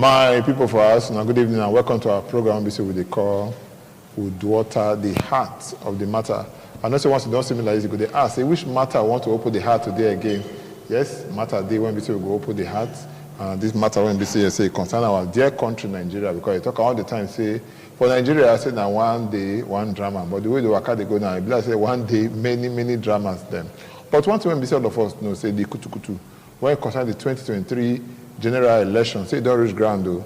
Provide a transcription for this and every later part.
My people for us, now good evening and welcome to our program. We with the call UDUOTA, the heart of the matter. I know once you don't see me like this, you could ask, which matter I want to open the heart today again? Yes, matter day when we say we go open the heart. This matter when we say concern our dear country Nigeria, because you talk all the time say for Nigeria I say now one day one drama, but the way the waka they go now, I say one day many dramas then. But one thing when we say all of us know say the kutu when it concerns the 2023 general election, say it don't reach ground though.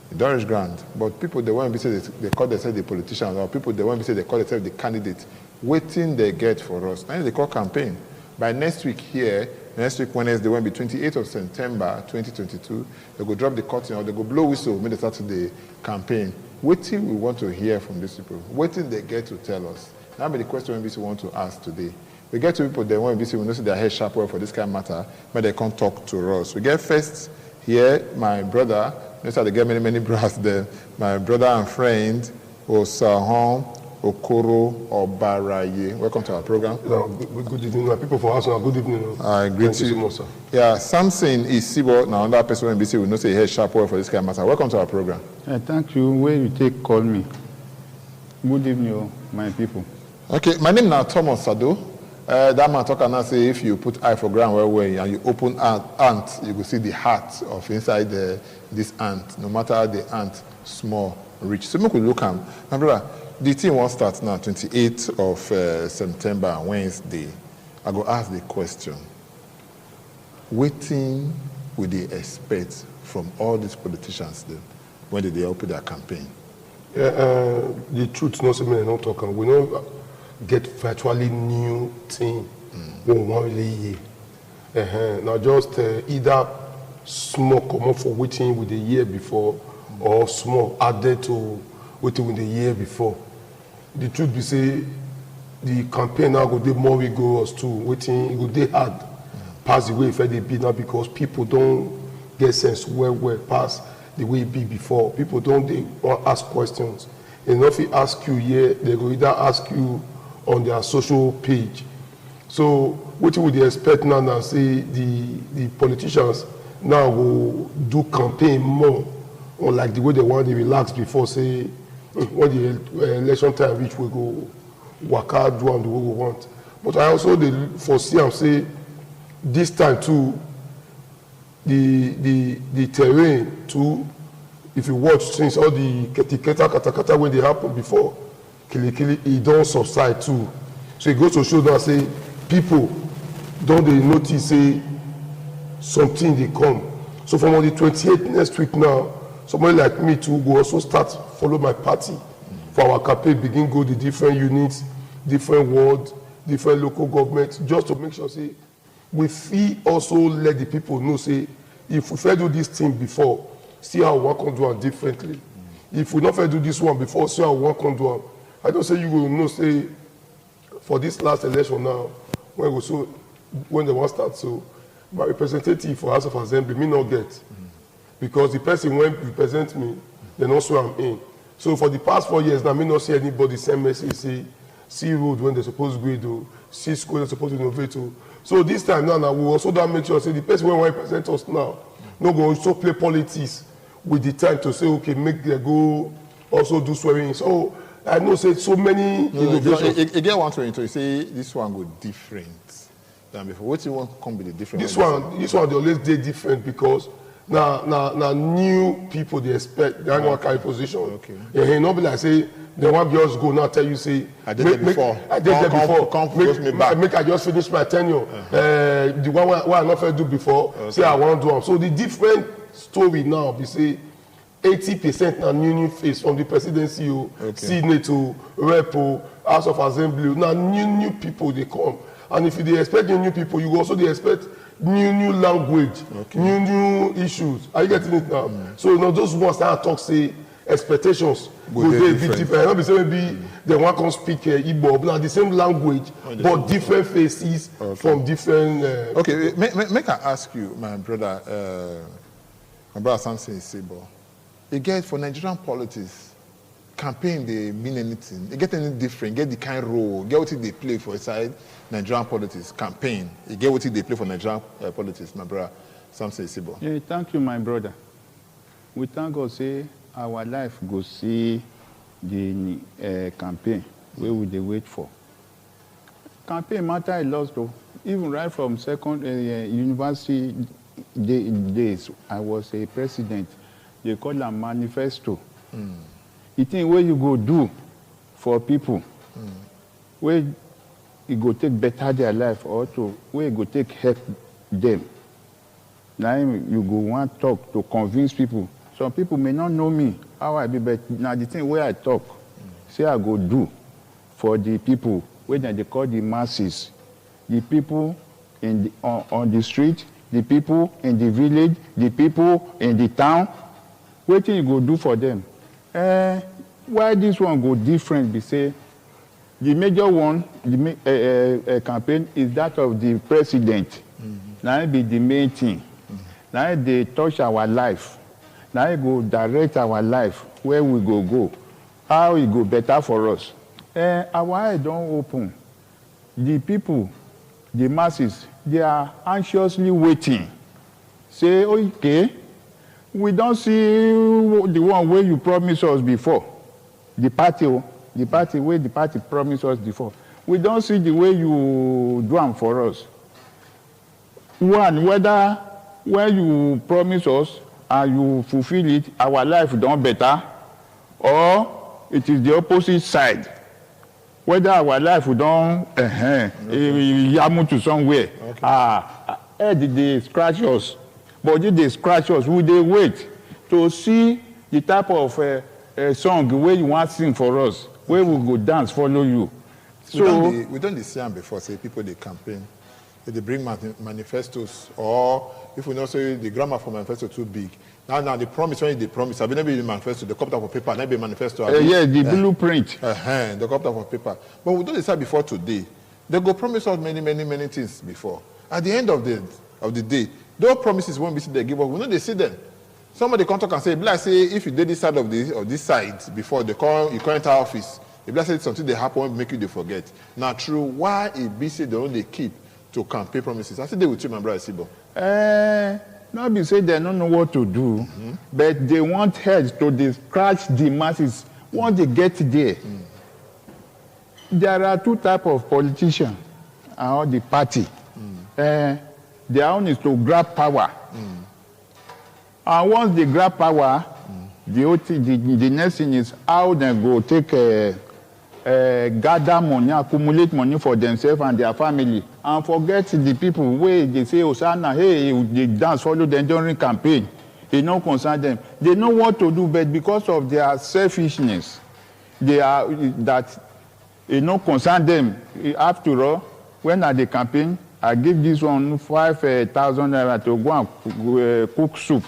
It don't reach ground. But people they want to say they call themselves the politicians, or people they want to say they call themselves the candidates, waiting they get for us. Now they call campaign. By next week here, next week Wednesday, when be 28th of September 2022, they go drop the curtain or they go blow whistle when they start the campaign. Waiting we want to hear from these people. Waiting they get to tell us. Now be the question we want to ask today. We get to people they want to we know their head sharp well for this kind of matter, but they can't talk to us. We get first here, my brother, notice they get many brothers there. My brother and friend, Osahon Okoro Obaraye. Welcome to our program. Good evening, my people for us. Good evening. I greet you. So much, sir. Yeah, Samson is Sibo. Now another person in BC will not say head sharp well for this kind of matter. Welcome to our program. Thank you. Where you take call me. Good evening, my people. Okay, my name is now Thomas Sado. That man talk and now say if you put eye for ground well and you open ant, you will see the heart of inside this ant, no matter the ant small, rich. So we could look at my brother. The thing won't start now, 28th of September, Wednesday. I go ask the question. Waiting will they expect from all these politicians then when they open their campaign? The truth, no so many not talking. We don't get virtually new thing. We want really now just either small come up for waiting with the year before or small added to waiting with the year before. The truth be say the campaign now go dey more rigorous too. Waiting it go dey hard pass the way if they be now because people don't get sense well pass the way it be before. People don't they ask questions. And if they ask you here, they go either ask you on their social page. So what would they expect now say the politicians now will do campaign more or like the way they want to relax before say when the election time reach we go work hard do and the way we want. But I also foresee and say this time too the terrain too, if you watch since all the kata when they happen before Kili, it don't subside too. So it goes to show that say people don't they notice say something they come. So from on the 28th next week now, somebody like me too go also start follow my party for our campaign, begin go the different units, different wards, different local governments, just to make sure say we feel also let the people know say if we fair do this thing before, see how we can do it differently. If we not fair do this one before, see how we can do it. I don't say you will know say for this last election now, when they want to start, so my representative for House of Assembly me not get. Because the person when represent me, then also I'm in. So for the past 4 years now, me not see anybody send message say see road when they're supposed to do, see school they're supposed to innovate to. So this time now we also don't make sure say the person when represent us now, no go also play politics with the time to say okay, make them go also do swearing. So I know say so many innovations. Again, one to you say this one go different than before. What you want come be the different? This one they always did different because now new people they expect they want carry position. Okay. Yeah, not be like say they want just go now tell you say I did that before. I did that before. Come me back. Make I just finish my tenure. The one I not fair do before. Okay. Say I want to do them. So the different story now be say 80% now new face from the presidency, Senate, Rep, House of Assembly. Now new people they come, and if they expect new people, you also they expect new language, new issues. Are you getting it now? So those ones that I talk say expectations go they be different. Not be say maybe they want to speak Igbo, but the same language, but different faces from different. Okay, make I ask you, my brother Samson Isibo. Again, for Nigerian politics, campaign they mean anything. They get any different, get the kind of role, get what they play for inside Nigerian politics, campaign. You get what they play for Nigerian politics, my brother Samson Isibo. Yeah, thank you, my brother. we thank God say our life go see the campaign where we dey wait for. Campaign matter a lot though. Even right from second university days, I was a president. They call am manifesto. The thing where you go do for people, where you go take better their life, or to where you go take help them. Now you go want talk to convince people. Some people may not know me, how I be, but now the thing where I talk, say I go do for the people, where they call the masses, the people in the, on the street, the people in the village, the people in the town. What thing you go do for them? Why this one go different? Be say the major one, the campaign is that of the president. Now it be the main thing. Now they touch our life. Now it go direct our life where we go. How it go better for us. Our eye don't open. The people, the masses, they are anxiously waiting. Say, okay, we don't see the one where you promised us before. The party where the party promised us before. We don't see the way you do them for us. One, whether when you promise us and you fulfill it, our life done better, or it is the opposite side. Whether our life we don't yamu to somewhere. Okay. They scratch us. But if they scratch us, we they wait to see the type of song where you want to sing for us, where we go dance, follow you. So we don't see them before, say people they campaign, they bring manifestos, or if we not say the grammar for manifesto too big. Now the promise, when they promise, I've never been the manifesto, the copy of paper, never manifesto. Yes, the blueprint. The copy of paper. But we don't decide before today. They go promise us many things before. At the end of the day, those promises won't be seen they give up. We know they see them. Somebody come talk and say, like say, if you did this side of this side before you enter office, if let's say something they happen, won't make you they forget. Now true, why it be say they only keep to campaign promises? I say they will treat my brother Sibo. Not be say they don't know what to do, but they want heads to scratch the masses. Once they get there, there are two types of politicians and the party. Their own is to grab power. And once they grab power, the next thing is how they go take gather money, accumulate money for themselves and their family, and forget the people where they say, Osana, hey, they dance, follow them during campaign. It don't concern them. They know what to do, but because of their selfishness, it don't concern them. After all, when at the campaign, I give this one 5,000 naira to go and cook soup,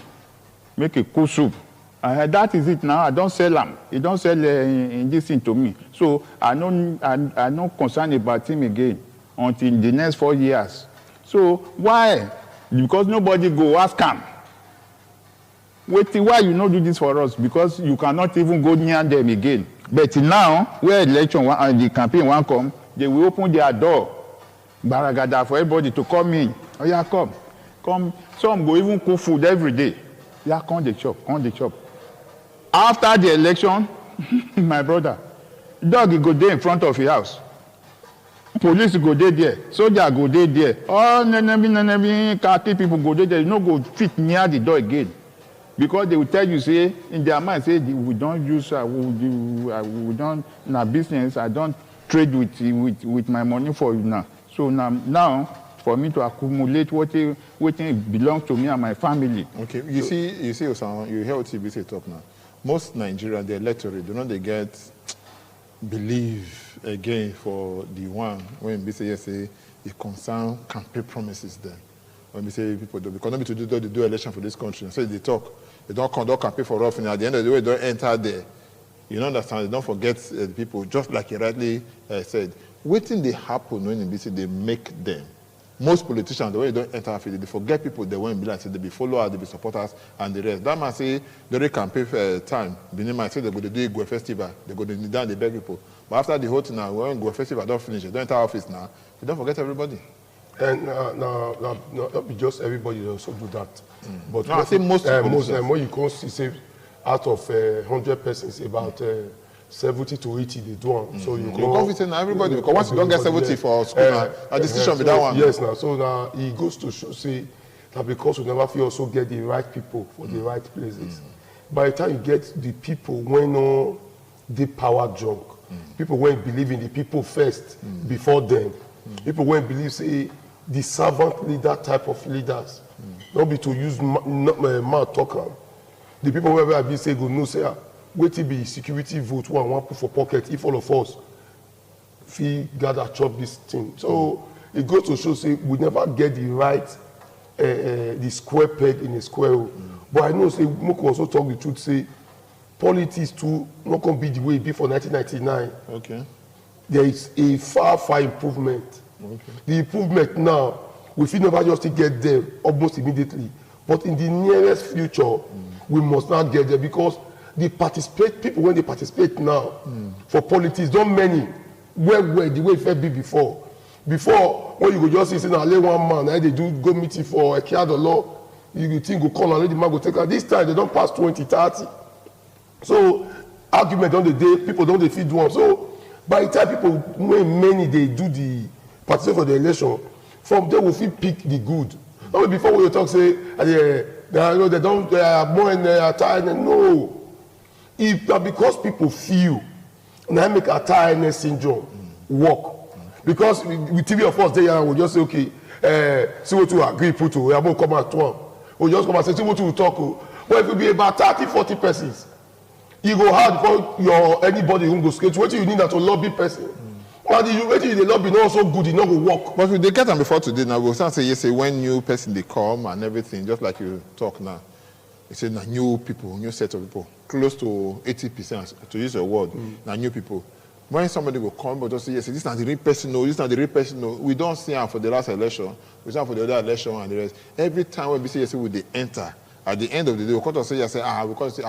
make a cook soup. That is it now. I don't sell them. He don't sell in this thing to me. So I'm not concerned about him again until the next 4 years. So why? Because nobody go ask him. Wait, why you not do this for us? Because you cannot even go near them again. But now, where election and the campaign won't come, they will open their door. Baragada for everybody to come in. Oh yeah, come. Some go even cook food every day. Yeah, come the chop. After the election, my brother, dog go there in front of your house. Police go there. Soldier go there. Oh, khaki people go there. You no go fit near the door again. Because they will tell you, say, in their mind, say, we don't use, we don't, in our business, I don't trade with my money for you now. So now, for me to accumulate what belongs to me and my family. Okay, you see, Osama, you hear what TBC talk now. Most Nigerians, the electorate, they get believe again for the one when we say it concern campaign promises then. When we say people do, because nobody to do election for this country. So they talk, they don't conduct campaign for us, and at the end of the day, they don't enter there. You don't understand, they don't forget the people, just like he rightly said. Waiting they happen when they make them. Most politicians, the way they don't enter, they forget people, they won't be like, they be followers, they be supporters, and the rest. That man say, during campaign time, Benin might say they go to do a Go festival, they go to kneel down, they beg people. But after the whole thing now, when Go festival don't finish, they don't enter office now, they don't forget everybody. And not be just everybody that also do that. But No, I say most when you can see, say, out of 100 persons, about 70 to 80 they do one. So you can't fit now everybody because once you don't get 70 for school, now a decision be that one. Yes, now so now it goes to show say that because we never feel also get the right people for the right places. By the time you get the people when the power drunk, people when believe in the people first before them, people when believe say the servant leader type of leaders, not be to use mouth talker. The people wherever I be say go no say wait till be security vote one put for pocket if all of us fee gather chop this thing. So it goes to show say we never get the right the square peg in a square hole. But I know say Moko also talk the truth say politics too not gonna be the way it be for 1999. Okay. There is a far improvement. Okay. The improvement now we feel never just to get there almost immediately. But in the nearest future, we must not get there because the people when they participate now for politics, don't many where the way it felt be before. Before, when you go just say, now lay one man, and they do go meeting for a care of the law, you think go call and let the man go take her. This time they don't pass 20, 30. So argument on the day, people don't they feed one. So by the time people when many they do the participate for the election, from there we feel pick the good. Not before we talk say they don't they are more in tiredness. No. If because people feel now make a tiredness syndrome work. Because with TV of us they will just say okay, see what to agree put to we are going to come at one. We just come and say see what to talk. Well, if it be about 30-40 persons, you go hard for your anybody who go skate. What you need that to lobby person. But the lobby not so good, it not go work. But we they get them before today now. We'll start say yes, say when new person they come and everything, just like you talk now. You say now new people, new set of people, close to 80% to use your word. Now new people. When somebody will come but just say yes, this is not the real person, no, this is not the real person, no. We don't see them for the last election, we see them for the other election and the rest. Every time when we say yes, we they enter. At the end of the day, we come to say yes,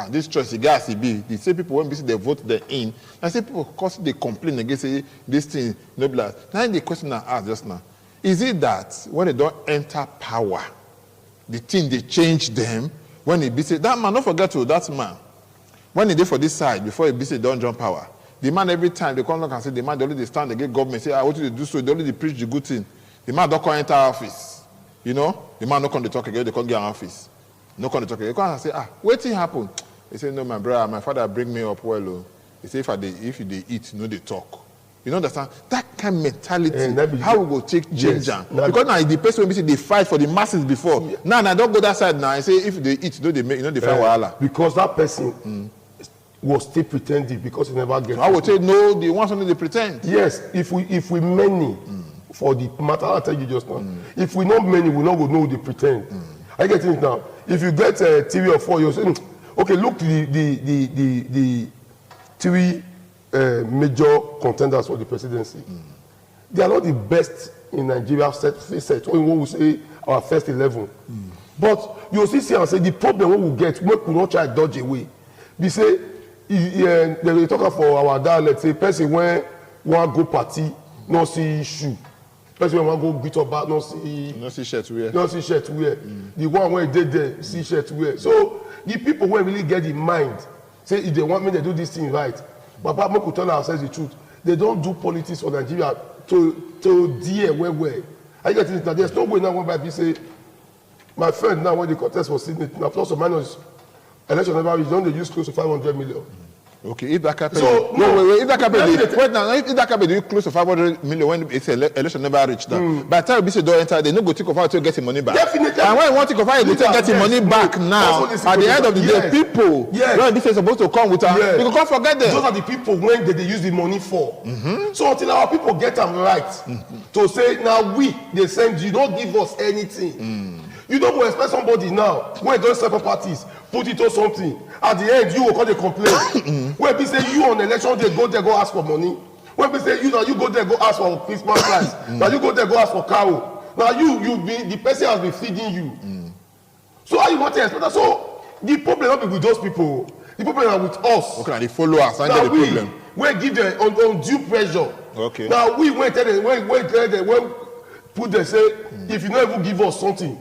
this choice, the gas, it be. The same people when we see they vote they in. I say people cause they complain against say this thing, no blood. Now the question I ask just now, is it that when they don't enter power, the thing they change them? When they be say that man, don't forget to that man. When they for this side, before he be say don't jump power. The man every time they come look and say the man they only stand, they get government, say I want you to do so, they only preach the good thing. The man don't come enter office. You know? The man don't come to talk again, they come get office. No come to talk again. They come and say, what thing happen? He say, no, my brother, my father bring me up well. Oh. He say, if they eat, no, they talk. You understand? That kind of mentality, how we go take change them. Because now the person when they fight for the masses before. Yeah. Now I don't go that side now. I say if they eat, no, they make, they fight wahala. Because that person was still pretending because he never get. So I would say no, they want something they pretend. Yes, if we many for the matter I tell you just now. If we not many, we not go know they pretend. I get it now. If you get 3 or 4, you're saying, okay, look the 3 major contenders for the presidency. They are not the best in Nigeria set. When we say our first 11. But you see and say the problem we will get, we could not try to dodge away. We say, they talk for our dialect, say person when one go party, no see issue. Person when one go beat up back, no see shirt wear. No see shirt wear. The one when they did there, see shirt wear. So the people when really get in mind, say if they want me to do this thing right. But Papa could tell ourselves the truth. They don't do politics for Nigeria to dear where. I get it now. There's no way now when by say, my friend now when the contest was sitting, now plus or minus election never reached, don't they use close to 500 million. Okay, if that campaign, so, wait, if that campaign, wait now, if that campaign do close to 500 million when it's election never reached that, by the time BC don't enter, they no go take off to get the money back. Definitely. And when you want to take off, you go get the money back now. At the end of the day, people, when this is supposed to come with you can come forget them. Those are the people when they use the money for. So until our people get them right to say now they send you, don't give us anything. You don't go expect somebody now when they don't sell properties, put it on something. At the end, you will call the complaint. When we say you on election day, go there, go ask for money. When we say you go there, go ask for Christmas price. Now you go there, go ask for cow. Now the person has been feeding you. So how you want to expect that? So the problem not be with those people. The problem are with us. Okay, now they follow us. Now the problem. We give them undue pressure. Okay. Now we went there when put there say if you no even give us something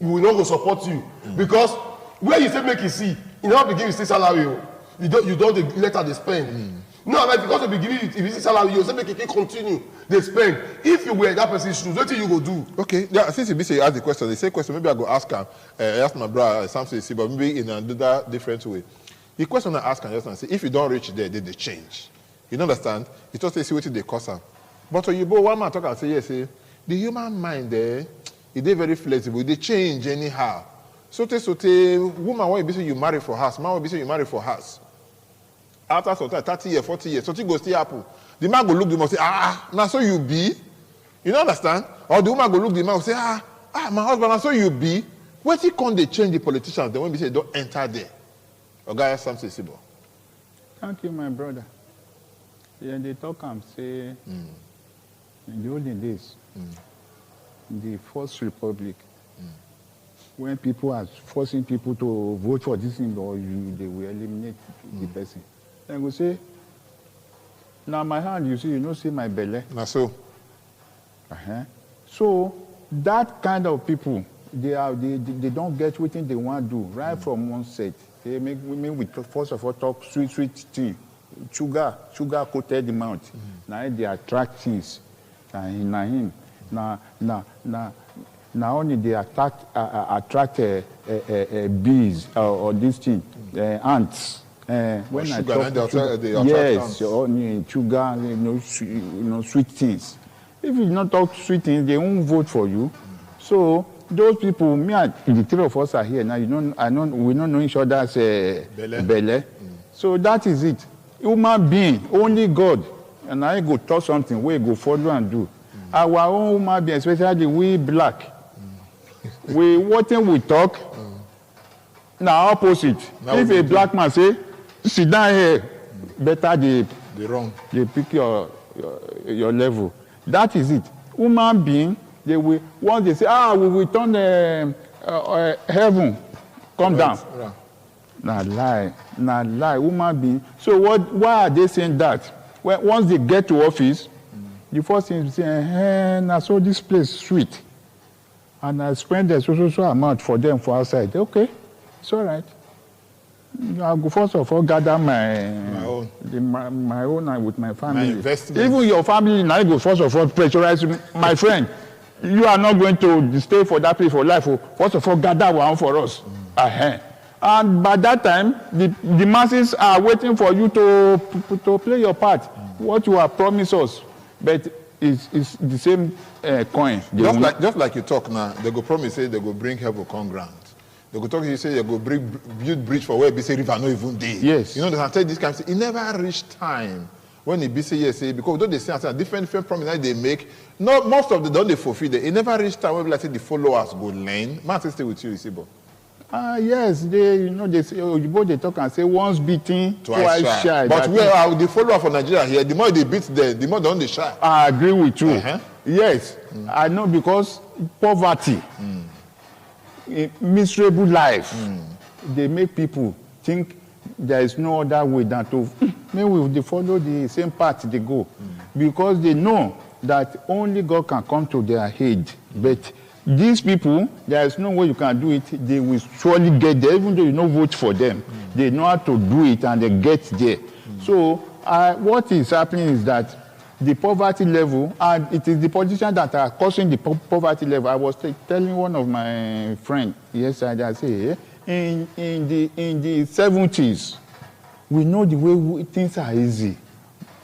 we will not go support you because where you say make you see you no be give you still salary o you don dey let her dey spend no like because you be giving you if you see salary you say make you continue dey spend if you wear that person's shoes wetin you go do. Okay, yeah, since you be say you ask the question, the same question maybe I go ask am ask my brother Samson see, but maybe in another different way. The question I ask am just now say if you don reach there they change. You know understand? You just say see wetin dey cause am. But Oyibo one man talk and say yes say the human mind there e dey very flexible, e dey change anyhow. Sote woman wey be say you marry for house, man wey be say you marry for house. After some time 30 years 40 years something go still happen. The man go look the man say na so you be. You know understand? Or the woman go look the man and say my husband na so you be. Wetin come dey change the politicians then when be say don't enter there? Oga Samson Sibo. Thank you, my brother. Yeah, they talk and say in the olden days, the First Republic, when people are forcing people to vote for this thing or they will eliminate the person. Then go say, now my hand, you see, you know, see my belly. Na so. So that kind of people, they don't get what they want to do right from one set. They make women with first of all talk sweet thing, sugar coated the mouth. Now they attract things. Now only they attract bees or this thing, ants. When sugar, I talk yes, sugar, sweet things. If you don't talk sweet things, they won't vote for you. So those people, me and the three of us are here now. We don't know each other's belly. So that is it. Human being, only God, and I go talk something, we go follow and do. Our own human being, especially we black, what thing we talk, now opposite. Now if a black man say, sit down here, better they pick your level. That is it. Human being, they will once they say, we will turn heaven, come down. Right. Nah lie, human being. So why are they saying that? Once they get to office, the first thing is saying, now so this place sweet. And I spend a so amount for them for outside. Okay, it's all right. I'll go first of all gather my own and with my family. My investment. Even your family now go first of all pressurize my friend. You are not going to stay for that place for life. First of all, gather one for us. And by that time, the masses are waiting for you to play your part. What you have promised us, but it's the same coin. Just like you talk now, they go promise say they go bring help for come ground. They go talk to you say they go build bridge for where BC River no even dey. Yes. You know they can tell this kind of thing. It never reach time when it BC yes say because though they say different promises they make, no most of them don't they fulfill it. It never reach time when like say the followers go learn. Man stay with you, Isibo. Yes, they say they talk and say once beaten, twice shy. But where are the followers for Nigeria here? The more they beat them, the more they shy. I agree with you. Yes, I know because poverty, a miserable life, they make people think there is no other way than to maybe they follow the same path they go, because they know that only God can come to their aid. But these people, there is no way you can do it. They will surely get there, even though you don't vote for them. They know how to do it and they get there. So what is happening is that the poverty level, and it is the politicians that are causing the poverty level. I was telling one of my friends yesterday, I say, in the 70s, we know the way things are easy.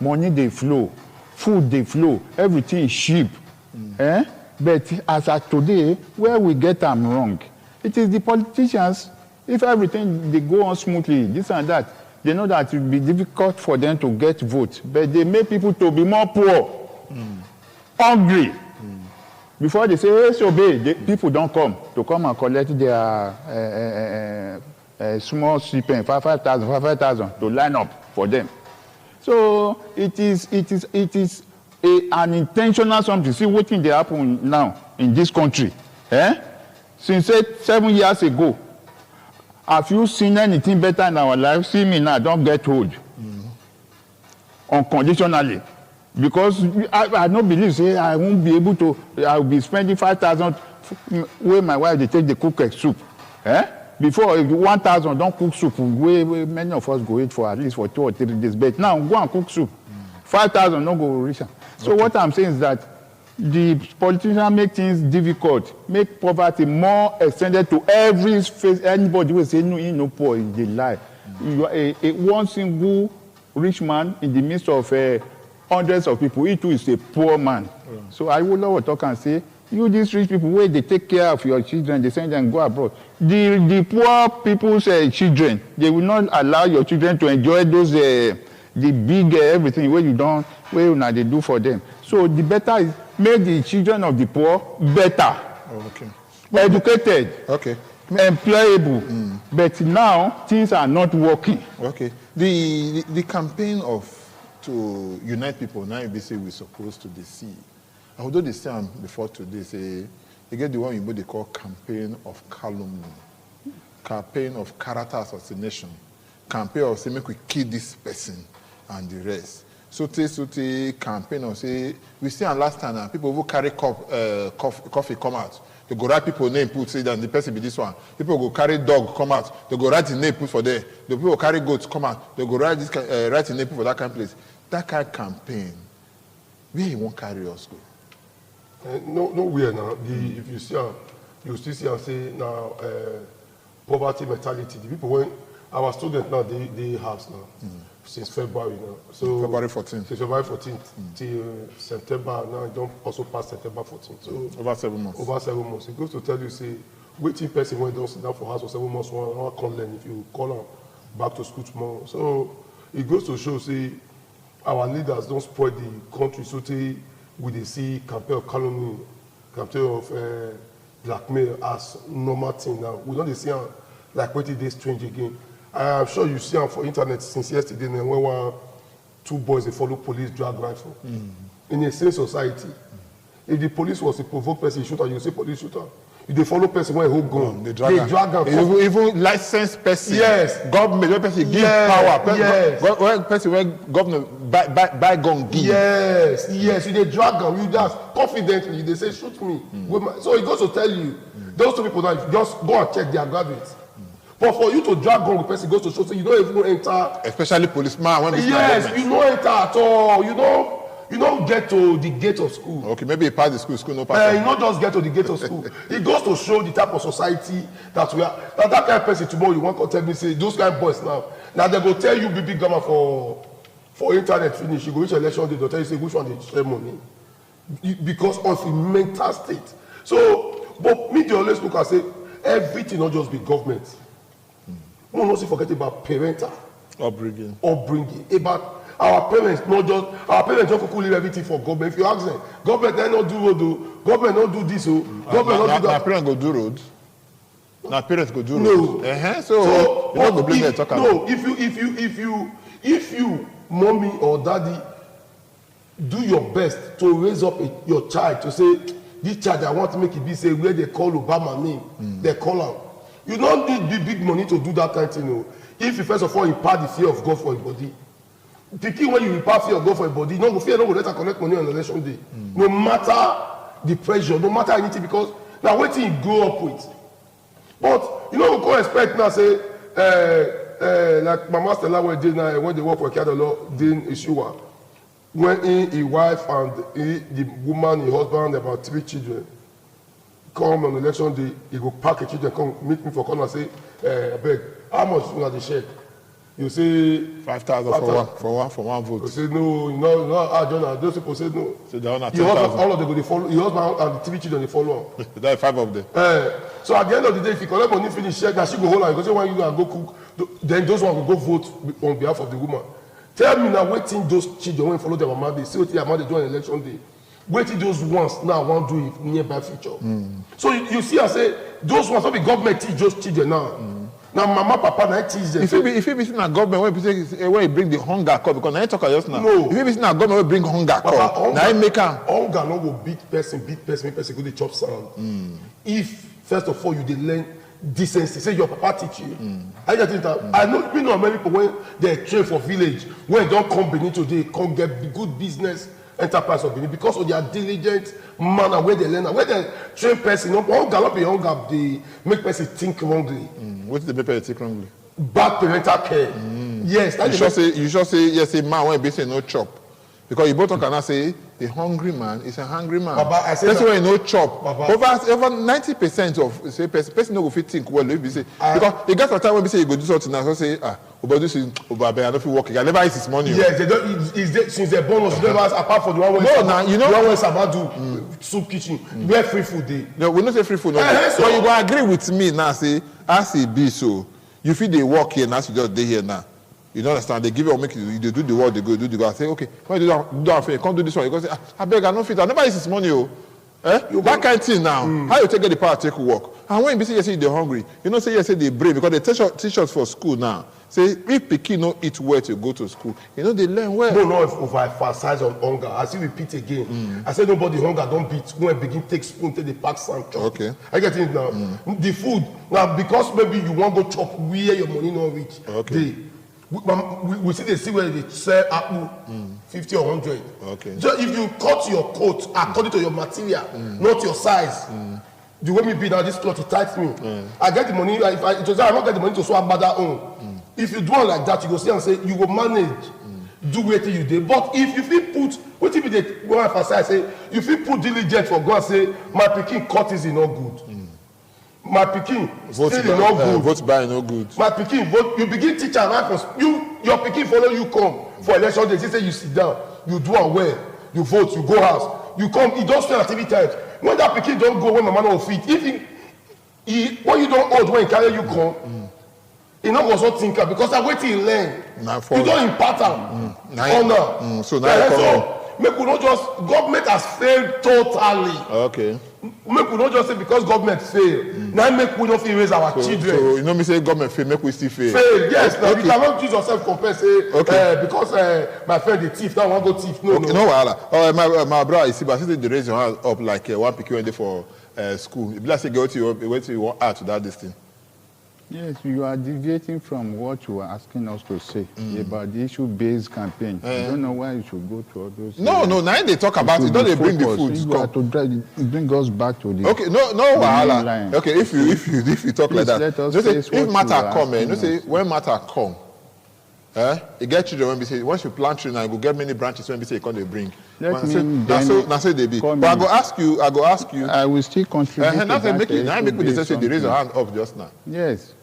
Money they flow, food they flow, everything is cheap. But as of today, where we get them wrong, it is the politicians. If everything they go on smoothly, this and that, they know that it will be difficult for them to get votes. But they make people to be more poor, hungry. Before they say, hey, obey, people don't come to come and collect their small stipend, 5,000 to line up for them. So it is an intentional something. See what thing they happen now in this country. Since 7 years ago, have you seen anything better in our life? See me now, don't get old. Unconditionally. Because I don't believe, say, I won't be able to, I will be spending 5,000 where my wife, they take the cook soup. Before, 1,000 don't cook soup, where many of us go eat for at least for 2 or 3 days. But now, go and cook soup. 5,000 don't go reach. So what I'm saying is that the politicians make things difficult, make poverty more extended to every face. Anybody will say, no, no poor, they lie. You are one single rich man in the midst of hundreds of people. He too is a poor man. So I would love to talk and say, you these rich people, where they take care of your children, they send them go abroad. The poor people's children, they will not allow your children to enjoy those the big everything where you don't, where they do for them. So the better is make the children of the poor better, educated, employable. But now things are not working. Okay. The campaign to unite people now we're supposed to see. Although they say before today, say they get the one they call campaign of calumny, campaign of character assassination, campaign of say make we kill this person and the rest. So campaign of say we see on last time people who carry coffee come out. They go write people name put say that the person be this one. People go carry dog come out. They go write the name put for there. The people carry goats come out. They go write this write the name put for that kind of place. That kind of campaign, where you won't carry us go? Nowhere now. If you see, you still see and say now poverty mentality. The people when our students now they have now since February now. So February 14th. Since February 14th till September now. It don't also pass September 14th. So over 7 months. Over 7 months. It goes to tell you say waiting person when don't sit down for house for 7 months one can't learn if you call them back to school tomorrow. So it goes to show say our leaders don't spoil the country. So they see campaign of calumny, campaign of blackmail as normal thing now. We don't see like what it is strange again. I'm sure you see for internet since yesterday when 2 boys they follow police drag rifle. In a sane society, if the police was a provoked person shooter, you say police shooter. If they follow person when hold gun, they drag them. Even licensed person. Yes. Government, when person give power. Yes. When person when government buy gun give. Yes. If they drag them, you just confidently they say shoot me. So it goes to tell you, those 2 people now just go and check their graduates. But for you to drag gun with person goes to show so you don't even enter. Especially policeman when you don't enter at all. You don't get to the gate of school. Okay, maybe you pass the school no pass. You don't just get to the gate of school. It goes to show the type of society that we are. That kind of person tomorrow you want to tell me say those kind of boys now they go tell you big grammar for internet finish. You go reach election day they'll tell you say which one they share money because of the mental state. So, but me they always look and say everything not just be government. We don't also forget about parental upbringing. About our parents don't leave everything for government. If you ask them, government they not do road, government not do this, government not do that. Parents go do road. Now parents go do road. So you don't go blame them talk about. No, if you, mommy or daddy, do your best to raise up your child to say this child I want to make it be say where they call Obama name, they call out. You don't need big money to do that kind of thing. If you first of all impart the fear of God for your body. Picking when you impart fear of God for your body, no go fear, no go let her collect money on election day. No matter the pressure, no matter anything, because now waiting you grow up with. But you know, we can't expect now say like Mama Stella when they work for Kadalo, then Ishiwa. When his wife and the woman, his husband, about 3 children. Come on election day, he go pack a children, come meet me for corner and say, I beg, how much is the check? You say 5,000 for one vote. You say no, Jonah, those people say no. So they are not 10,000. All of them go they follow. Your husband and the 3 children they follow. There are 5 of them. So at the end of the day, if you collect money, finish check, that she go hold on. You go say when you go cook, then those ones will go vote on behalf of the woman. Tell me now, waiting those children when follow their mama, they see what their mama they do on election day. Waiting those ones now won't do it nearby future. So you see, I say those ones will be government teach those children now. Now mama, papa, now teach them. If you be sitting in a government when you bring the hunger call, because I talk just now. No. If you be sitting in a government when bring hunger call, now you make a hunger no go beat person go the chop sound. If first of all you did learn decency, say your papa teach you. I get it. I know we know many people when they train for village when they don't come beneath today, come get good business. enterprise of Benin because of their diligent manner where they learn, where they train person. Hunger, not be hunger, they make person think wrongly. What did the people think wrongly? Bad parental care. Yes. You should say yes, a man when basically no chop. Because you both cannot say a hungry man is a hungry man. Baba, I say that's why no chop. Baba. Over 90% of say person no go fit think well. If you say because you get a time when you say you go do something now, so say but this is I don't feel working. I never eat his money. Yes, they don't. Since they're born, they never apart from the one where you know the one where Sabadu soup kitchen where free food day. No, we don't say free food. No, but you go agree with me now. Say as it be so, you feel they work here now, you just day here now. You don't understand? They give you or make you do the work, they go do the work. I say, okay, when you do that, come do this one. You go say, I beg, I don't fit. I never use this money. That kind of thing now. How you take the power to take work? And when you say they're hungry, you know, say yes, say they're brave because they teach us for school now. Say if Pekin don't eat well to go to school, you know they learn well. No, if overemphasize on hunger. I see repeat again. I say nobody hunger don't beat when I begin take spoon take the pack some chop. Okay. I get it now. The food now because maybe you want to go chop where your money not reach. Okay. We see where they sell apple 50 or 100. Okay. So if you cut your coat according to your material, not your size, the way me be now, this cloth it tights me. I get the money. If I don't get the money to sew another own. If you do it like that, you go see and say you go manage, do what you did. But if you feel put, what if they go emphasize say you feel put diligent for God say my pikin cut is not good. My pikin still no good. Vote by no good. My pikin vote. You begin teach am right for your pikin follow you come for election day. Say you sit down, you do am well, you vote, you go house, you come. He don spend at 3 times. When that pikin don go when mama no fit, if he when you don old when he carry you come, he no go so think am because na wetin he learn. You don impart am honor. So now so make we no just government has failed totally. Okay. Make we not just say because government fail. Now make we not fit raise our children. So you know me say government fail, make we still fail. Fail, yes. Now Okay. you cannot use yourself compare say because my friend the thief, now I want go thief. No, Okay, no wahala. All right, my brother, you see, but since they raise your hand up like one pikin when they for school, if like say go to you want add to that this thing. Yes, you are deviating from what you are asking us to say about the issue-based campaign. I don't know why you should go to all those. No, now they talk about it. Don't they bring the food? You have to bring us back to the. Okay, no wahala. line. Okay, if you talk Please like that, let us you say, face if what matter you come, are you know say asking when matter come, you get children when we say once you plant tree now you go get many branches when we say you can't they bring. Let me That's so they be. But I go ask you. I will still contribute. Now make me say they raise your hand up just now. Yes.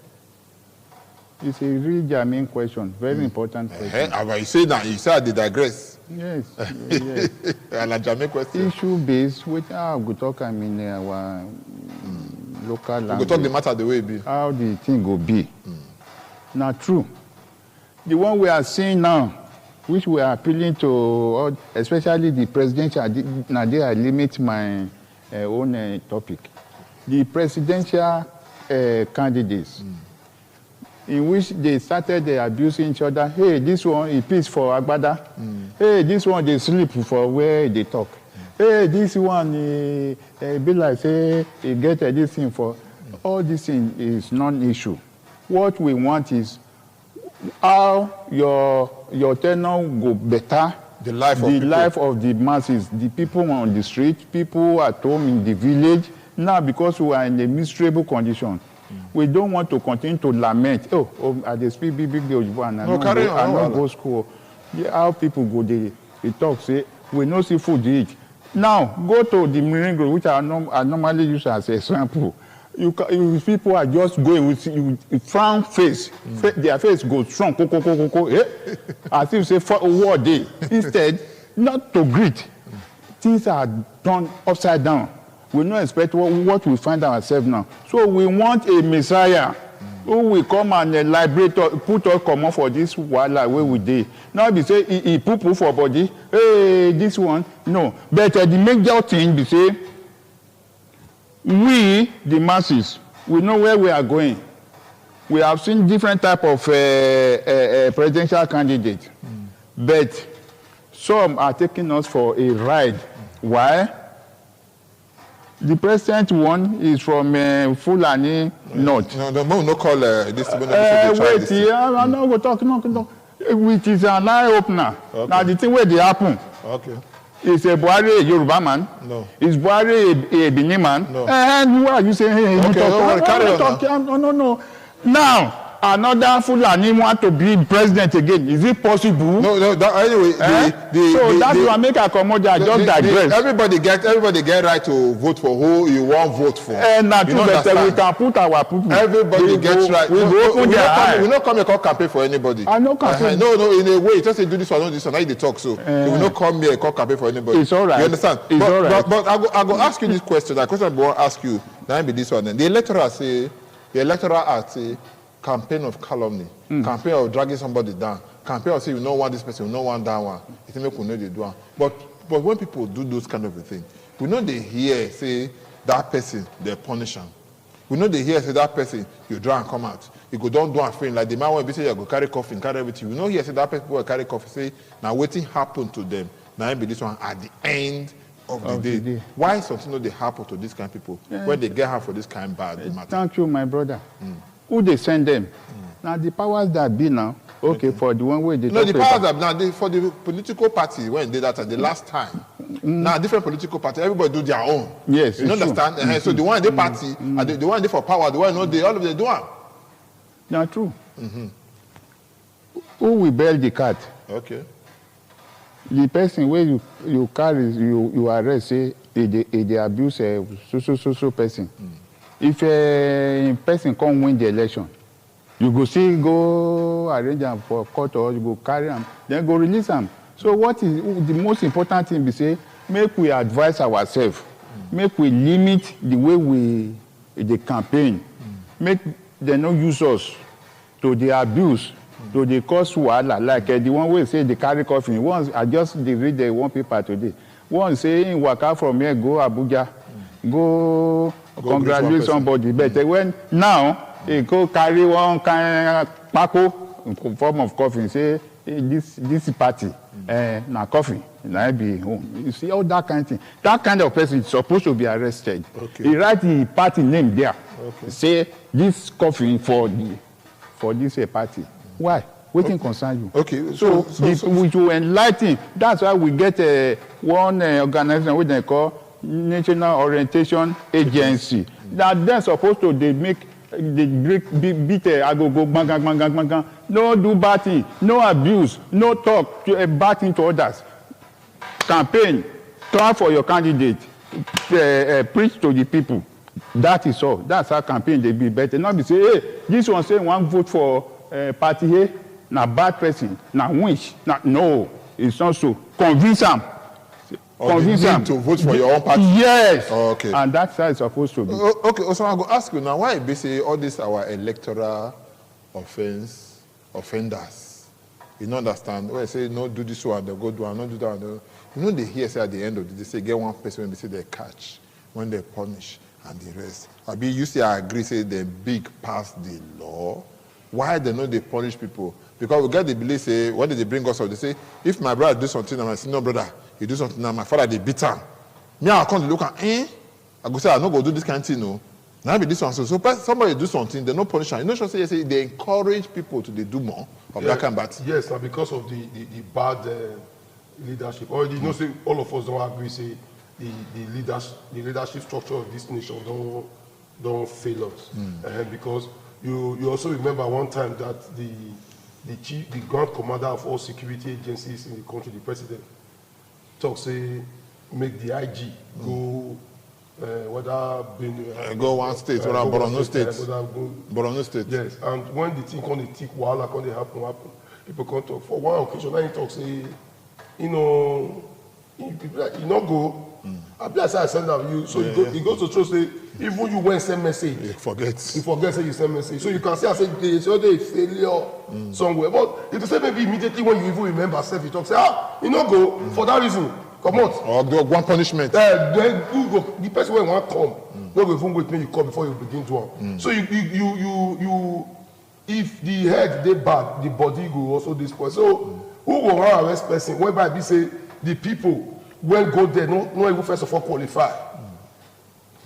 It's a really germane question, very important question. But you say now, you say they digress. Yes, yes. And a germane question. Issue-based, which I go talk, I mean, our local language. We go talk the matter the way it be. How the thing go be. Now, true. The one we are seeing now, which we are appealing to, especially the presidential, now there I limit my own topic. The presidential candidates, in which they started abusing each other. Hey, this one he peace for Agbada. Hey, this one they sleep for where they talk. Hey, this one he be like say he get this thing for. All this thing is non-issue. What we want is how your tenure go better. The life of the masses, the people on the street, people at home in the village. Now, because we are in a miserable condition, we don't want to continue to lament. I just speak big and I don't go school. How people go they talk say we no see food to eat. Now go to the Miringo, which I normally use as a example. People are just going with frown face. Their face goes strong, as if say for a war day. Instead, not to greet. Things are done upside down. We don't expect what we find ourselves now. So we want a Messiah who will come and liberate us, put us common for this wahala where we dey. Now be say he poo for body. Hey, this one no. But the major thing be say we the masses we know where we are going. We have seen different type of presidential candidates, but some are taking us for a ride. Why? The present one is from Fulani North. No call this. Wait, I'm not going to talk. No. Which is an eye opener. Okay. Now the thing where they happen. Okay. Is a Buhari a Yoruba man? No. Is Buhari a Benin man? No. And why are you saying, hey, Okay, don't worry, carry on now. No. Now, another Fulani want to be president again. Is it possible? No, anyway, that's why I make a comment. I just digress. Everybody get right to vote for who you want vote for. And we can put our people. Everybody gets right. We will not come here call campaign for anybody. I know campaign. No, in a way, just say do this one, do this one. Now they talk so. We will not come here call campaign for anybody. It's all right. You understand? It's all right. But I go ask you this question. That question I will ask you. Now be this one. Then the Electorate say. Campaign of calumny, campaign of dragging somebody down, campaign of saying you don't want this person, you don't want that one. It make we know they do. But when people do those kind of a thing, we know they hear say that person they punish them. We know they hear say that person you draw and come out. You go don't do a thing like the man when be say you go carry coffin, carry everything. We know here say that person will carry coffin. Say now waiting happen to them. Now be this one at the end of the day. Why something no they happen to these kind of people when they get half for this kind of bad matter? Thank you, my brother. Who they send them? Now the powers that be now, okay. For the one way they no, the powers that now for the political party when they that the last time. Now different political party, everybody do their own. Yes, you understand? So the one they party, and the one they for power, the one they all of them do one. Now true. Who will bail the cat? Okay. The person where you carry you arrest say they abuse so person. If a person come win the election, you go see go arrange them for court or you go carry them, then go release them. So what is the most important thing? We say make we advise ourselves, make we limit the way the campaign, make they not use us to the abuse, to the cause wahala. Like the one way say they carry coffin. Once I just read the one paper today. One saying waka from here go Abuja, go congratulate somebody. But when now he go carry one kind of pako in form of coffin, say this party na coffin, na be home. You see all that kind of thing. That kind of person is supposed to be arrested. Okay. He write the party name there. Okay. Say this coffin for this party. Why? Waiting concern you. Okay. So we should enlighten. That's why we get one organization which they call National Orientation Agency. That they're supposed to beat agogo bang. No do bad thing, no abuse, no talk bad thing to others. Campaign, clap for your candidate, preach to the people. That is all. That's how campaign they be better. Not be say, hey, this one say one vote for party A, na bad person, na wish. No, it's not so. Convince them. Convince them to vote for your own party. Yes. Oh, okay. And that's how it's supposed to be. Okay. So I go ask you now, why be say all this our electoral offenders? You don't understand? When I say no, do this one, they go do one, no do that one. You know they hear say at the end of the day, say get one person when they say they catch, when they punish, and the rest. I mean, you say I agree, say they big past the law. Why they know they punish people? Because we get the belief say, what did they bring us up? They say, if my brother do something, and I say, no brother, you do something, and my father they beat him. Me, I come to look at, I go say, I no go do this kind of thing, no. Now be this one. So somebody do something, they no punish him. You know, say they encourage people to do more of that kind of bad. Yes, and because of the bad leadership. Already, you know, say all of us don't agree, say the leadership structure of this nation don't fail us. Because you also remember one time that the grand commander of all security agencies in the country, the president, talk say make the IG go whether go one state, whether Borno State. Borno State. Yes, and when the thing come the tick wahala come they happen, people come talk. For one occasion, now he talk say, you know, you not go. I be as I send out you, so he goes to show say even you went send message. You forget say you send message. So you can see I say there's a failure somewhere. But if you say maybe immediately when you even remember self, you talk say you not go for that reason. Come out. Or do one punishment. Then you go, the person when want come, no go even wait when you come before you begin to work. So you if the head they bad, the body go also this point. So who go want arrest person? Whereby we say the people when go there, no even first of all qualify.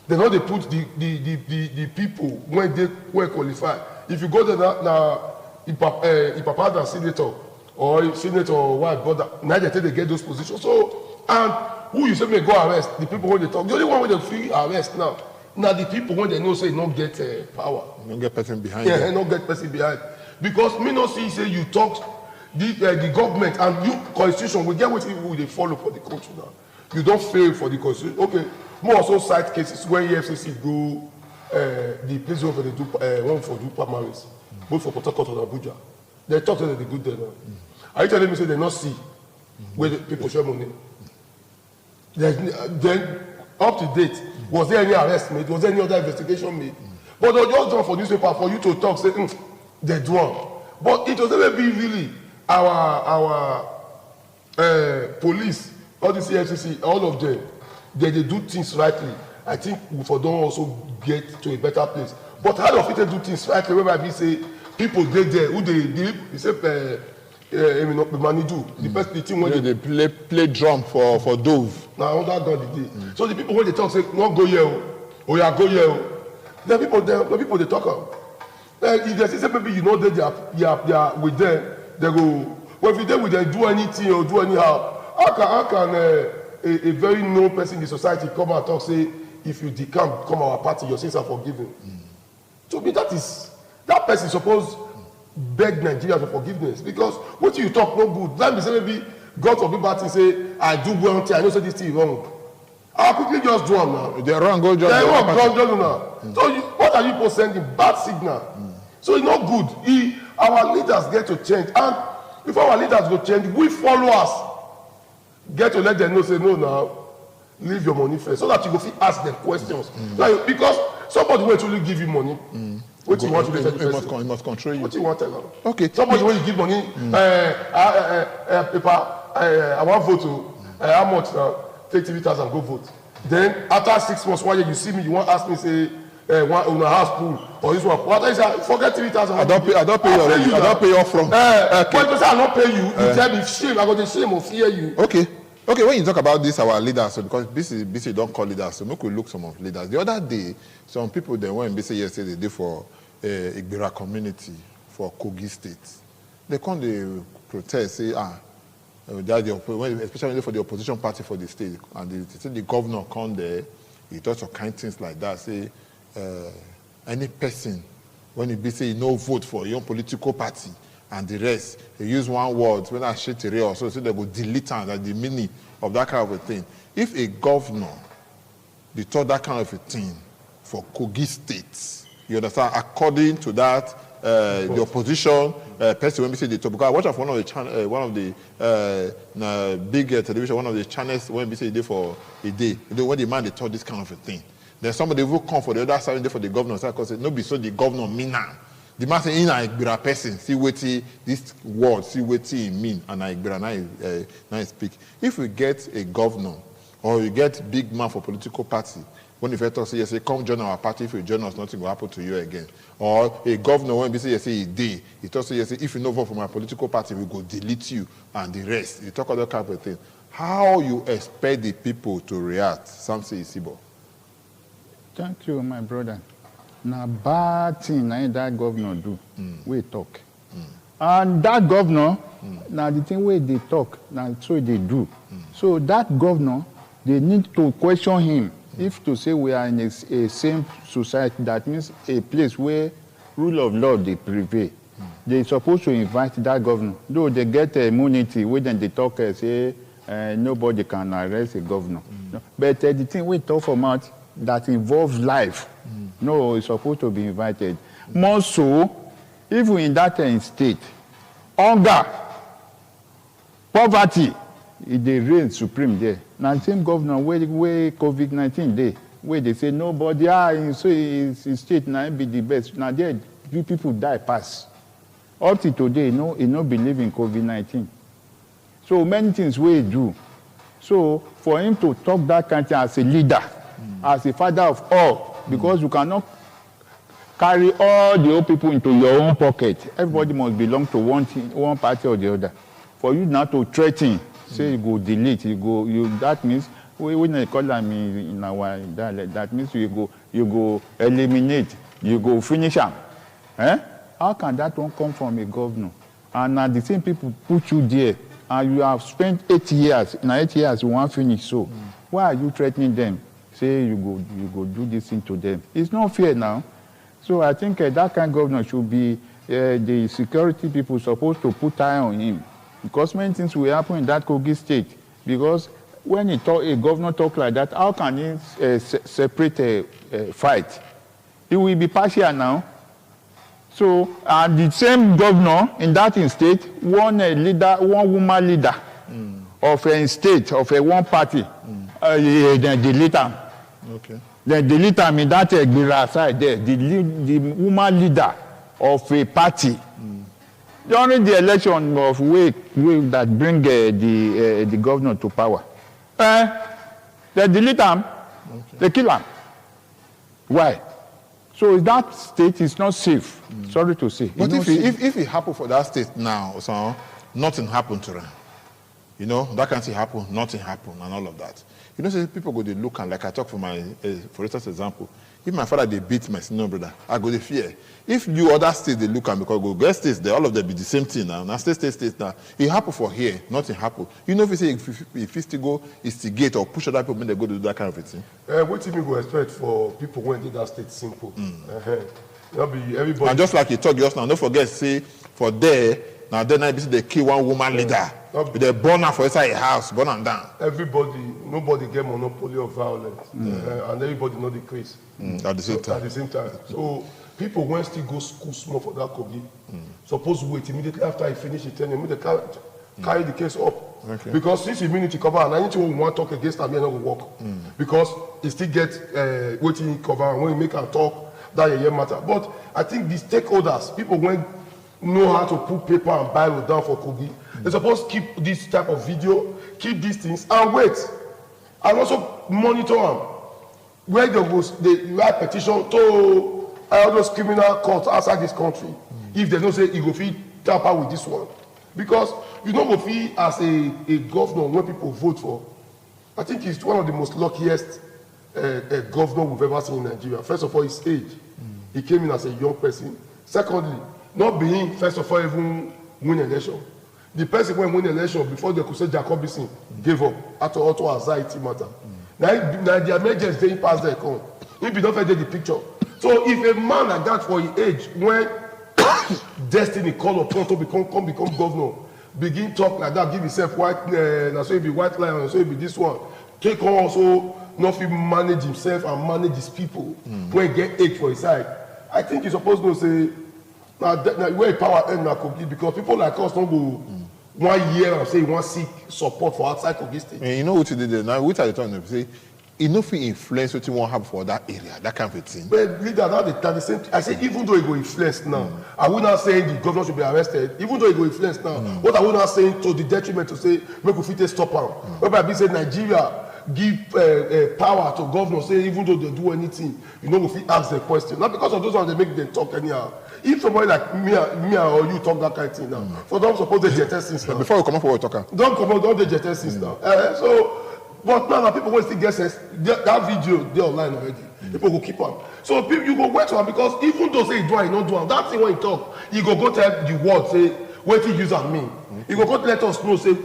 They know they put the people when they qualify. If you go there now, if papa and senator or senator or wife brother, now they get those positions. So and who you say may go arrest? The people when they talk. The only one when they free arrest now. Now the people when they know say not get power. Don't get person behind. Yeah, not get person behind. Because me not see say you talk the government and you constitution we get what people they follow for the country now. You don't fail for the constitution. Okay. More also cite cases where EFCC go the place where they do one for do primaries, both for Port Harcourt and Abuja. They talk that they good there now. Are you telling me say they not see where the people share money? Then up to date, was there any arrest made? Was there any other investigation made? But they just done for newspaper for you to talk, say they do one. But it was never be really our police, all the CFCC, all of them, they do things rightly. I think we for don't also get to a better place. But how do they do things rightly? Where we say people there who they say Manidu, the team when they play drum for Dove. Now that God the day. So the people when they talk say not go here, or yeah go here. The people they talk. If they say maybe you know that they are with them, they go. Well, if you there with them do anything or do anyhow, how can a very known person in the society come and talk say if you come our party your sins are forgiven? To me that person supposed beg Nigeria for forgiveness because what you talk no good. Let me say maybe God forbid bad thing say I do one thing I know say this thing wrong. I'll quickly just do them now. They're wrong, go just they're wrong, just now. So what are you people sending? Bad signal. So it's not good. Our leaders get to change, and before our leaders go change, we followers get to let them know say no now, leave your money first, so that you go fit ask them questions. Like, because somebody will truly give you money. What you want to tell the person? He must control you. What you want to tell them? Okay. Somebody when you give money, paper, I want vote to how much now? Take 3,000, go vote. Then after 6 months, 1 year, you see me, you want ask me say one on a house pool or this one. What I say, forget 3,000. I don't pay you already. I don't pay you up front. Okay. When you say I don't pay you, you tell me shame. I got the shame of fear you. Okay. Okay, when you talk about this, our leaders, so because BC don't call leaders, so make we look some of leaders. The other day, some people they went BC yesterday they did for Igbira community for Kogi State. They come they protest, say especially for the opposition party for the state, and the governor come there, he does some kind things like that. Say any person when he be say no vote for your political party. And the rest, they use one word, when I shit it or so they go delete and the meaning of that kind of a thing. If a governor, they taught that kind of a thing for Kogi State, you understand, according to that, the opposition person, when we say the top, because I watch one of the channel, one of the big television, one of the channels, when we say they for a day, when the man they taught this kind of a thing. Then somebody will come for the other side, for the governor, because no be so the governor mean now. The man say in a Igbira person, see what this word, see what it mean, and Igbira now speak. If we get a governor or you get big man for political party, when the talk say, yes, come join our party, if you join us, nothing will happen to you again. Or a governor, when we say, yes, he day, he talks, yes, if you no vote for my political party, we go delete you and the rest. You talk other kind of thing. How you expect the people to react? Samson Isibo. Thank you, my brother. Now, bad thing that governor do, we talk. And that governor, now the thing where they talk, now so they do. So that governor, they need to question him. If to say we are in a same society, that means a place where rule of law they prevail. They're supposed to invite that governor. Though they get immunity, when they talk, say nobody can arrest a governor. No. But the thing we talk about that involves life, no, it's supposed to be invited. More so, even in that state, hunger, poverty, they reign supreme there. Now, the same governor where COVID-19 there, where they say nobody, in state now be the best. Now there, people die pass. Up to today, no believe in COVID-19. So many things we do. So for him to talk that kind of thing as a leader, as a father of all, because you cannot carry all the old people into your own pocket. Everybody must belong to one party or the other. For you now to threaten, say you go delete, that means when they call them in our dialect, that means you go eliminate, you go finish them. How can that one come from a governor? And the same people put you there and you have spent 8 years. In 8 years, you won't finish. So, why are you threatening them? Say you go do this thing to them. It's not fair now. So I think that kind of governor should be the security people supposed to put eye on him, because many things will happen in that Kogi state. Because when a governor talk like that, how can he separate a fight? He will be partial now. So, and the same governor in that state, one woman leader of a state, of a one party, then delete him. Okay. Then delete him in that Gbira side there, the woman leader of a party. During the election of way that bring the governor to power, they delete him, they kill him. Why? So that state is not safe. Sorry to say. But if it happened for that state now, so nothing happened to them. You know, that can't happen, nothing happened, and all of that. You know, so people go to look, and like I talk for my, for instance, example, if my father, they beat my senior brother, I go to fear. If you other states, they look, and because go get states, they all of them be the same thing now. Now, state now. It happened for here, nothing happened. You know, if you say, if you still go instigate or push other people when they go to do that kind of a thing. What do you go expect for people when they do that state simple? That'll be everybody. And just like you talk just now, don't forget, say, for there, now then they kill one woman leader. They burn her for inside a house, burn her down. Everybody, nobody get monopoly of violence, and everybody know the case. At the same time. At the same time. So people when still go school small for that Kogi, suppose wait immediately after he finish it, tell him they carry the case up. Okay. Because since immunity cover, and anything we want to talk against him, he not go work. Because he still get waiting cover, and when he make a talk, that a year matter. But I think the stakeholders, people when know how to put paper and Bible down for Kogi. They're supposed to keep this type of video, keep these things, and wait. And also monitor them. Where they write petition to all those criminal courts outside this country. If they don't say, you go feel tamper with this one. Because you don't go feel as a governor when people vote for. I think he's one of the most luckiest governor we've ever seen in Nigeria. First of all, his age. He came in as a young person. Secondly, not being, first of all, even win election. The person when win election before they could say Jacobison gave up after auto anxiety matter. Now the emergency they pass there come. If you don't get the picture. So if a man like that for his age, when destiny call upon to become governor, begin talk like that, give himself white, so he be white lion, so he be this one. Take on also not even manage himself and manage his people when he get age for his side. I think he's supposed to say. Now, where power end now complete because people like us don't go 1 year and say you want to seek support for outside Kogi State. And you know what you did there now? Which are the time they say, you know, if you influence what you want to have for that area, that kind of thing. But leader, now the same. I say even though he go influence now, I would not say the governor should be arrested. Even though he go influence now, what I would not say to the detriment to say make we fit stop him. Whereby be say Nigeria give power to governors, say even though they do anything, you know, if we ask the question. Not because of those ones they make them talk anyhow. If somebody like me or you talk that kind of thing now, for them suppose they get since now. Before we come up for what talker. Don't come out, don't they get since now. So, but now people will still get sense. That video they online already. People go keep on. So people, you go wait for him because even though say he do and he not do, that thing when he talk, he go tell the world say what he use and mean. He go let us know say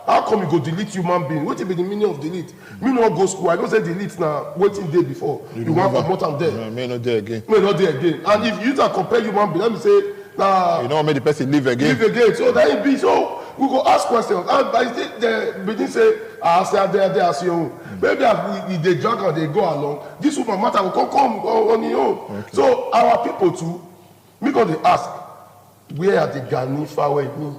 how come you go delete human being? What be the meaning of delete? Me not go school. I don't say delete now. Waiting day before. You want to promote them there. May not there again. May not there again. And if you use compare human being, let me say now. You know what made the person live again. Live again. So that it be so. We go ask questions. And by the begin say, I say there as your own. Maybe if they drag and they go along, this woman matter will come on your own. Okay. So our people too, because they ask, where are the Ghanaian far me?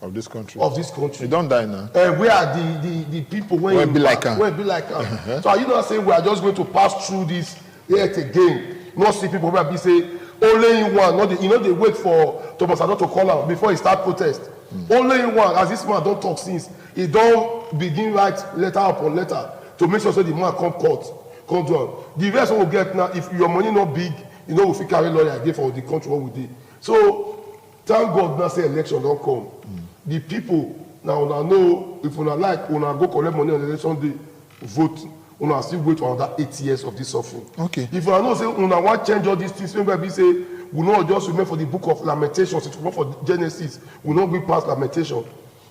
Of this country. You don't die now. Where are the people when be like when be like So are you not saying we are just going to pass through this yet again? Not see people where be say only in one. Not you know they wait for Thomas Addo to call out before he start protest. Only in one. As this man don't talk since he don't begin write letter upon letter to make sure so the man come court, come down. The rest will get now if your money not big, you know if you carry lawyer again for the country what we did. So thank God now say election don't come. The people now know if una like una go collect money on election day, vote. Una still wait for another 8 years of this suffering. Okay. If una know say una want change all these things, maybe say we not just remember for the book of Lamentations, it's not for Genesis. We not go past Lamentation.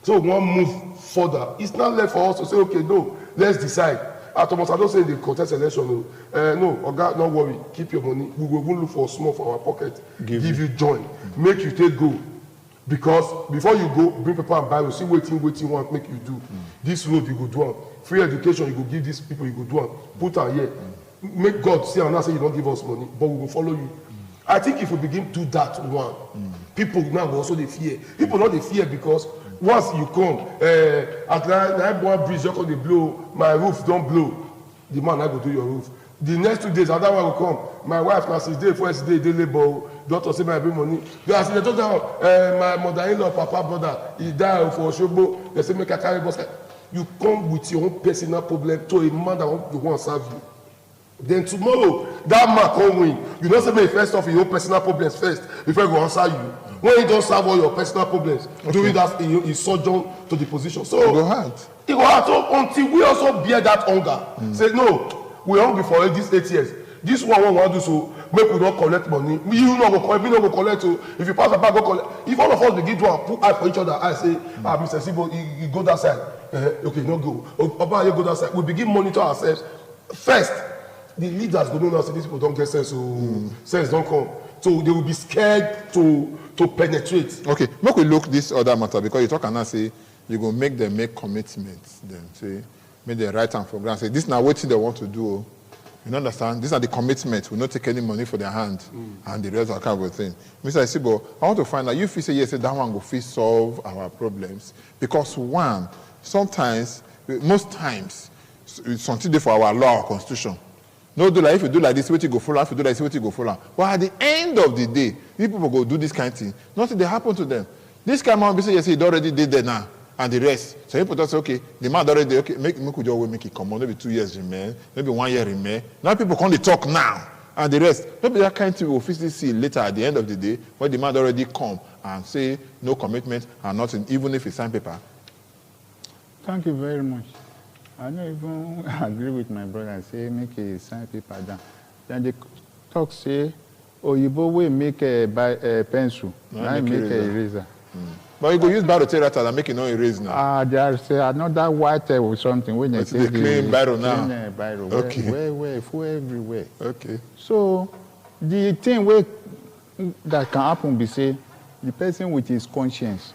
So we want to move further. It's not left for us to say, okay, no, let's decide. Thomas, I don't say the contest election. No, Oga, don't worry. Keep your money. We will look for small for our pocket. Give you join. Make you take go. Because before you go, bring paper and Bible. See waiting, want make you do. This road you go do on. Free education you go give these people. You go do on. Put her here. Make God see and not say you don't give us money, but we will follow you. I think if we begin to do that one, people now will also they fear. People not they fear because once you come, at night one breeze just come they blow, my roof don't blow. The man I go do your roof. The next 2 days, another one will come. My wife now 6 days, first day, they labor. Doctor say my bring money. They ask they talk about my mother-in-law, papa, brother, he died for Oshobo. They say make a carry bus. You come with your own personal problem to a man that want to serve you. Then tomorrow, that man come win. You don't say me first off your own personal problems first before he go answer you. When you don't solve all your personal problems, doing that he sojourn to the position. So it go hard. It go hard. So until we also bear that hunger, say no, we hungry for these 8 years. This one want to do so, make we not collect money. You not go collect, we not go collect. So if you pass the back, go collect. If all of us begin to put eye for each other, I say, Mr. Sibo, you go that side. Okay, no go. Oba, you go that side. We begin monitor ourselves first. The leaders go know say these people don't get sense, so sense don't come. So they will be scared to penetrate. Okay, make we look this other matter because you talk and I say you go make them make commitments. Then say make them write and for granted. Say this now what they want to do. You understand? These are the commitments. We not take any money for their hand and the rest of kind of thing. Mr. Isibo, I want to find out you feel say yes, that one go fit solve our problems because one, sometimes, most times, it's something there for our law or constitution. No, do like if you do like this, what you go follow. If you do like this, what you go follow. But at the end of the day, these people go do this kind of thing. Nothing they happen to them. This kind of man, say yes, he already did that now, and the rest. So people say, okay, the man already okay, make we just make it come on. Maybe 2 years remain, maybe 1 year remain. Now people come to talk now, and the rest. Maybe that kind of thing will physically see later at the end of the day when the man already come and say no commitment and nothing, even if he sign paper. Thank you very much. I don't even agree with my brother and say make a sign paper down. Then they talk say, oh, you will make a pencil, I make a eraser. But you go use biro to write and make it no erase now. There's another white or something when they say the clean biro now. Clean biro, okay. where, full everywhere. Okay. So the thing that can happen be say the person with his conscience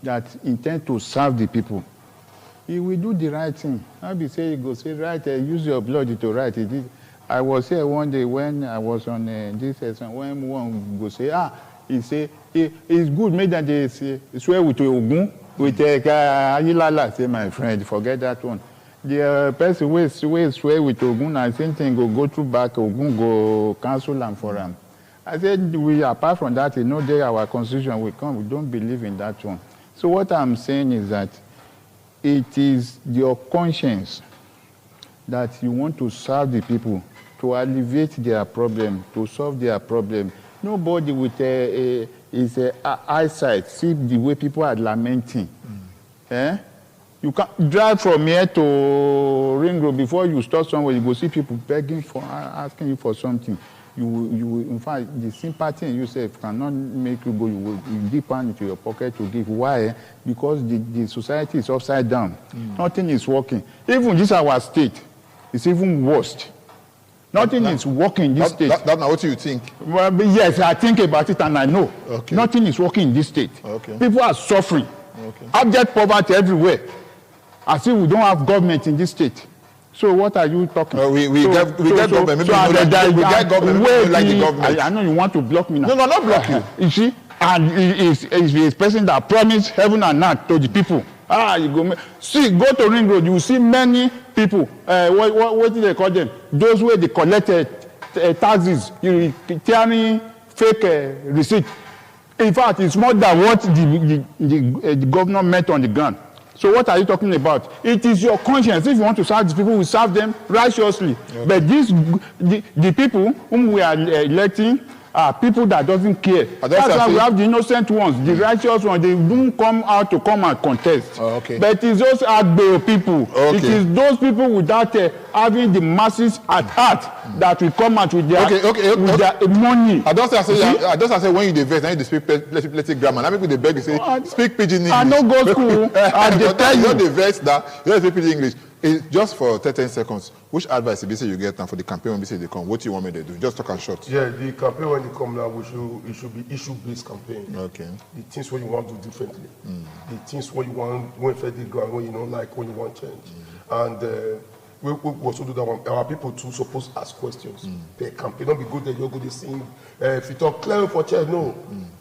that intend to serve the people. He will do the right thing. I'll be saying, go say, right, use your blood to write it. I was here one day when I was on this session, when one go say, he say, it's good, maybe that they say, swear with Ogun, with Ayilala, say, my friend, forget that one. The person will swear with Ogun, and same thing, go through back, Ogun go cancel them for him. I said, apart from that, no day our constitution will come, we don't believe in that one. So what I'm saying is that it is your conscience that you want to serve the people, to alleviate their problem, to solve their problem. Nobody with his eyesight see the way people are lamenting. You can drive from here to Ring Road before you stop somewhere. You go see people begging for, asking you for something. You in fact, the sympathy in yourself cannot make you go. You will dip into your pocket to give. Why? Because the society is upside down. Nothing is working. Even this our state is even worse. Nothing is working in this state. That's not what you think. Well, yes, I think about it and I know. Okay. Nothing is working in this state. Okay. People are suffering. Okay. Abject poverty everywhere. As if we don't have government in this state. So what are you talking about? We get government. Maybe we get government. Maybe like the government. I know you want to block me now. No, not block you. You see, and he's a person that promised heaven and earth to the people. You go see, go to Ring Road. You will see many people. What do they call them? Those where they collected taxes, tearing fake receipt. In fact, it's more than what the governor met on the ground. So what are you talking about? It is your conscience. If you want to serve the people, we serve them righteously. Okay. But the people whom we are electing, are people that doesn't care. That's why we have the innocent ones, the righteous ones. They don't come out to come and contest. Oh, okay. But it's those Agbo people. Okay. It is those people without having the masses at heart that will come out with their, with their money. I just say when you debate, then you speak plenty grammar. Now people they beg you say speak pidgin English. I no go school. I dey tell you. You don't debate that. You don't speak pidgin English. Just for 10 seconds, which advice you say you get now for the campaign when you say they come? What do you want me to do? Just talk and short. Yeah, the campaign when you come now, it should be issue-based campaign. Okay. The things what you want to do differently. The things what you want when the ground, when you don't like, when you want change. And we also do that one. Our people too supposed to ask questions. The campaign don't be good that you're going to sing. If you talk clear for chair, no.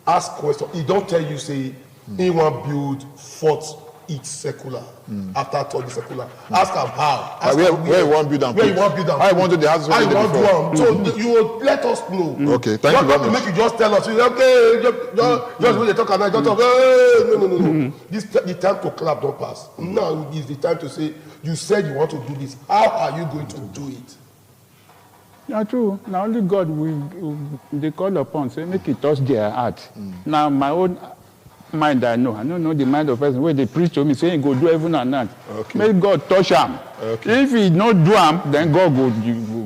Ask questions. He don't tell you say he want build fort. It's secular. After all the secular, ask them how. Ask where you want build them. Where you want build them. I want to the house. I want to so you will let us know. Okay, thank you very much. Make you just tell us. Okay, just when they talk and I don't talk. Hey, no. This the time to clap don't pass. Now is the time to say you said you want to do this. How are you going to do it? Yeah, true. Now only God will they call upon. Say make it touch their heart. Now my own mind I don't know the mind of person where they preach to me saying go do heaven and earth. Okay. Make God touch him. Okay. If he not do him, then God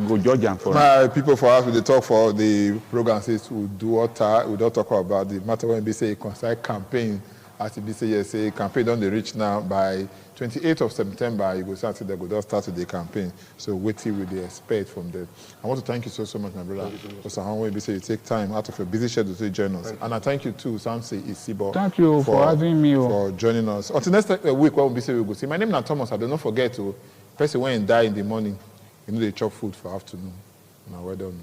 go judge him for my people for us, we talk for the program says UDUOTA. We don't talk about the matter when we say concern campaign. As we say yes, say campaign don't they reach now by 28th of September. You go start they go just start the campaign. So wait till we expect from them. I want to thank you so much, my brother. Because how we say you take time out of your busy schedule to join us. And I thank you too, Samson Isibo. Thank you for having me. For joining us. Until next week when we say we go see. My name is Thomas. I don't forget to person when you die in the morning, you know they chop food for afternoon. Now well done.